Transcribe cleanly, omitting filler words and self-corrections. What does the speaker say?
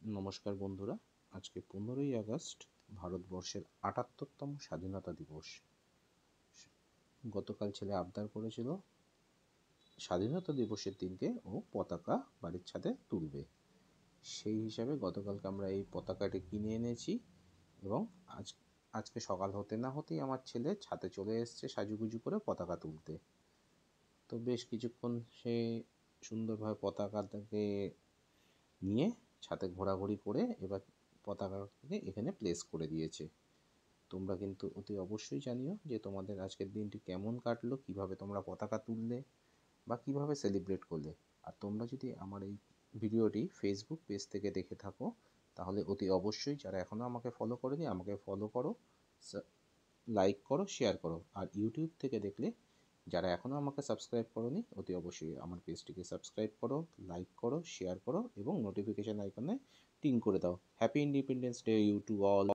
নমস্কার বন্ধুরা, আজকে 15ই আগস্ট ভারতবর্ষের ৭৮তম স্বাধীনতা দিবস। গতকাল ছেলে আবদার করেছিল স্বাধীনতা দিবসের দিনকে ও পতাকা বাড়ির ছাদে তুলবে। সেই হিসাবে গতকালকে আমরা এই পতাকাটি কিনে এনেছি এবং আজকে সকাল হতে না হতেই আমার ছেলে ছাদে চলে এসছে সাজুগুজু করে পতাকা তুলতে। তো বেশ কিছুক্ষণ সে সুন্দরভাবে পতাকাটাকে নিয়ে ছাদে ঘোরাঘুরি করে এবার পতাকাকে এখানে প্লেস করে দিয়েছে। তোমরা কিন্তু অতি অবশ্যই জানিও যে তোমাদের আজকের দিনটি কেমন কাটলো, কিভাবে তোমরা পতাকা তুললে বা কিভাবে সেলিব্রেট করলে। আর তোমরা যদি আমার এই ভিডিওটি ফেসবুক পেজ থেকে দেখে থাকো তাহলে অতি অবশ্যই, যারা এখনও আমাকে ফলো করেনি, আমাকে ফলো করো, লাইক করো, শেয়ার করো। আর ইউটিউব থেকে দেখলে যারা এখনও আমাকে সাবস্ক্রাইব করোনি অতি অবশ্যই আমার পেজটিকে সাবস্ক্রাইব করো, লাইক করো, শেয়ার করো এবং নোটিফিকেশান আইকনে টিং করে দাও। Happy independence day you to all.